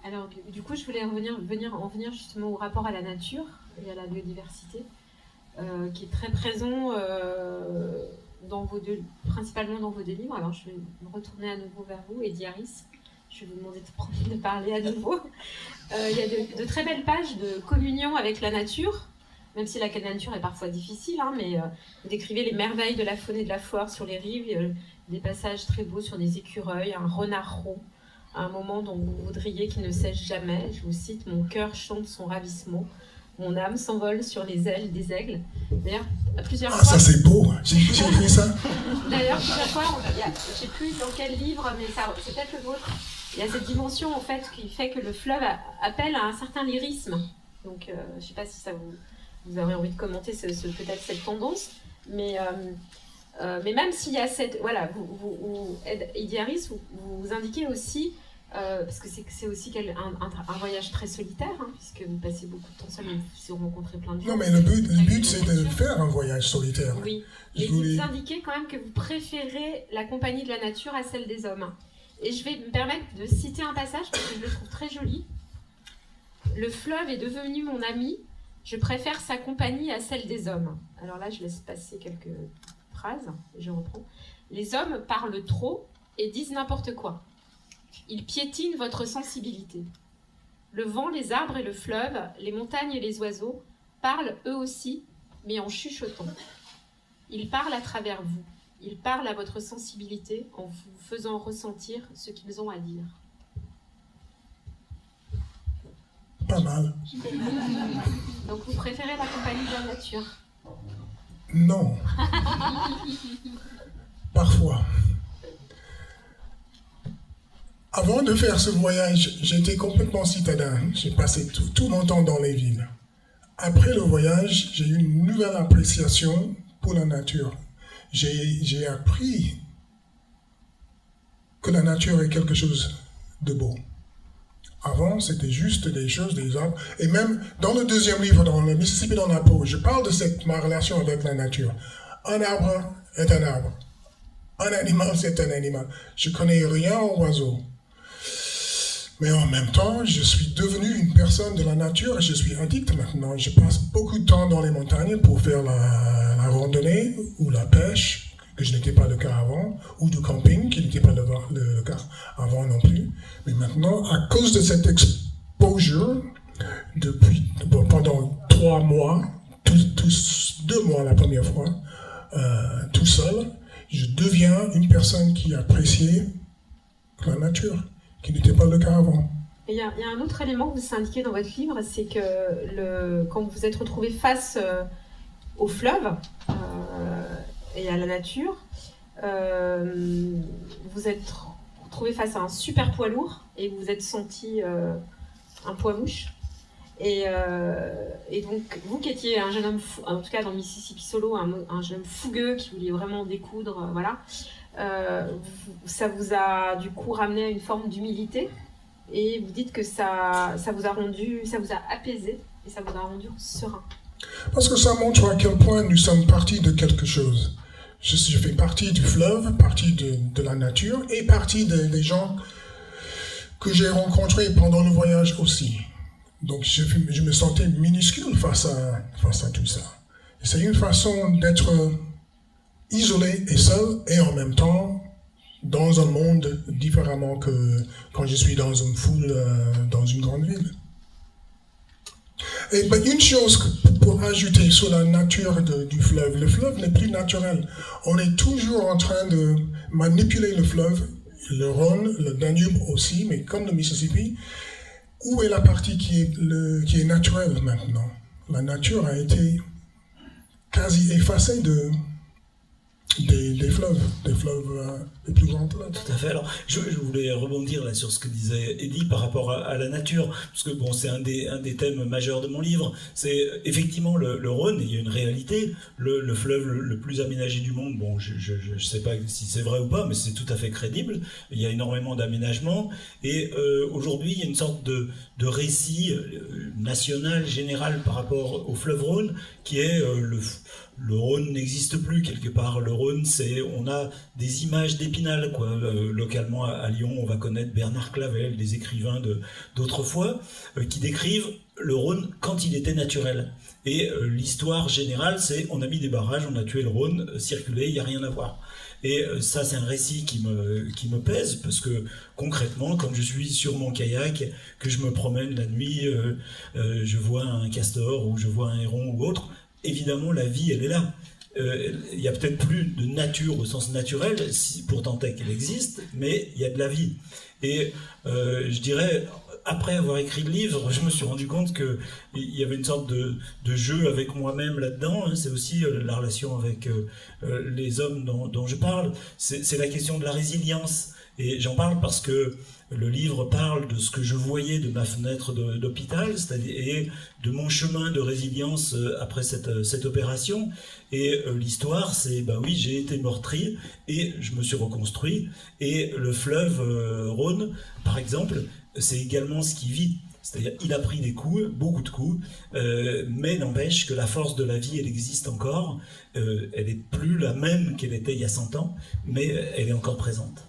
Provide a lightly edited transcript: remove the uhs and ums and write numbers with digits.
Alors, du coup, je voulais en venir justement au rapport à la nature et à la biodiversité, qui est très présent principalement dans vos deux livres. Alors, je vais me retourner à nouveau vers vous, Eddie Harris. Je vais vous demander de parler à nouveau. Il y a de très belles pages de communion avec la nature, même si la nature est parfois difficile, hein, mais vous décrivez les merveilles de la faune et de la flore sur les rives, des passages très beaux sur des écureuils, un renard rond, un moment dont vous voudriez qu'il ne cesse jamais. Je vous cite: mon cœur chante son ravissement, mon âme s'envole sur les ailes des aigles. D'ailleurs, plusieurs fois... ça c'est beau, j'ai écrit ça. D'ailleurs, plusieurs fois, je ne sais plus dans quel livre, mais c'est peut-être le vôtre, il y a cette dimension en fait qui fait que le fleuve appelle à un certain lyrisme. Donc, je ne sais pas si ça vous avez envie de commenter peut-être cette tendance, mais même s'il y a cette... Voilà, Eddie Harris, vous indiquez aussi, parce que c'est aussi un voyage très solitaire, hein, puisque vous passez beaucoup de temps seul, même si vous rencontrez plein de gens. Non, mais le but c'est de faire un voyage solitaire. Oui, et vous indiquez quand même que vous préférez la compagnie de la nature à celle des hommes. Et je vais me permettre de citer un passage, parce que je le trouve très joli. Le fleuve est devenu mon ami, je préfère sa compagnie à celle des hommes. Alors là, je laisse passer quelques phrases, et je reprends. Les hommes parlent trop et disent n'importe quoi. Ils piétinent votre sensibilité. Le vent, les arbres et le fleuve, les montagnes et les oiseaux parlent eux aussi, mais en chuchotant. Ils parlent à travers vous. Ils parlent à votre sensibilité en vous faisant ressentir ce qu'ils ont à dire. Pas mal. Donc vous préférez la compagnie de la nature? Non. Parfois. Avant de faire ce voyage, j'étais complètement citadin. J'ai passé tout mon temps dans les villes. Après le voyage, j'ai eu une nouvelle appréciation pour la nature. J'ai appris que la nature est quelque chose de beau. Avant, c'était juste des choses, des arbres. Et même dans le deuxième livre, dans le Mississippi dans la peau, je parle de ma relation avec la nature. Un arbre est un arbre. Un animal, c'est un animal. Je connais rien aux oiseaux. Mais en même temps, je suis devenu une personne de la nature et je suis addict maintenant. Je passe beaucoup de temps dans les montagnes pour faire la randonnée ou la pêche, que je n'étais pas le cas avant, ou du camping, qui n'était pas le cas avant non plus. Mais maintenant, à cause de cette exposure, pendant 3 mois, 2 mois la première fois, tout seul, je deviens une personne qui appréciait la nature, qui n'était pas le cas avant. Il y a un autre élément que vous indiquez dans votre livre, c'est que quand vous vous êtes retrouvé face au fleuve et à la nature, vous êtes retrouvé face à un super poids lourd et vous vous êtes senti un poids-mouche. Et donc, vous qui étiez un jeune homme, en tout cas dans Mississippi Solo, un jeune homme fougueux qui voulait vraiment découdre, voilà, ça vous a du coup ramené à une forme d'humilité et vous dites que ça vous a apaisé et ça vous a rendu serein. Parce que ça montre à quel point nous sommes partis de quelque chose. Je fais partie du fleuve, partie de la nature et partie des gens que j'ai rencontrés pendant le voyage aussi. Donc je me sentais minuscule face à tout ça. Et c'est une façon d'être isolé et seul et en même temps dans un monde différemment que quand je suis dans une foule dans une grande ville. Et une chose pour ajouter sur la nature du fleuve, le fleuve n'est plus naturel. On est toujours en train de manipuler le fleuve, le Rhône, le Danube aussi, mais comme le Mississippi. Où est la partie qui est naturelle maintenant? La nature a été quasi effacée des fleuves les plus grands fleuves. Tout à fait. Alors, je voulais rebondir là sur ce que disait Eddie par rapport à la nature, parce que bon, c'est un des thèmes majeurs de mon livre. C'est effectivement le Rhône. Il y a une réalité. Le fleuve le plus aménagé du monde. Bon, je sais pas si c'est vrai ou pas, mais c'est tout à fait crédible. Il y a énormément d'aménagements et aujourd'hui, il y a une sorte de récit national général par rapport au fleuve Rhône qui est le Rhône n'existe plus quelque part. Le Rhône, on a des images d'Épinal, quoi. Localement à Lyon, on va connaître Bernard Clavel, des écrivains d'autrefois, qui décrivent le Rhône quand il était naturel. Et l'histoire générale, c'est on a mis des barrages, on a tué le Rhône, circuler, il n'y a rien à voir. Et ça, c'est un récit qui me pèse, parce que concrètement, quand je suis sur mon kayak, que je me promène la nuit, je vois un castor ou je vois un héron ou autre, évidemment, la vie, elle est là. Il n'y a peut-être plus de nature au sens naturel, pour tant est qu'elle existe, mais il y a de la vie. Et je dirais, après avoir écrit le livre, je me suis rendu compte qu'il y avait une sorte de jeu avec moi-même là-dedans. Hein. C'est aussi la relation avec les hommes dont je parle. C'est la question de la résilience. Et j'en parle parce que le livre parle de ce que je voyais de ma fenêtre d'hôpital, c'est-à-dire et de mon chemin de résilience après cette opération. Et l'histoire, c'est, ben oui, j'ai été meurtri et je me suis reconstruit. Et le fleuve Rhône, par exemple, c'est également ce qui vit. C'est-à-dire il a pris des coups, beaucoup de coups, mais n'empêche que la force de la vie, elle existe encore. Elle n'est plus la même qu'elle était il y a 100 ans, mais elle est encore présente.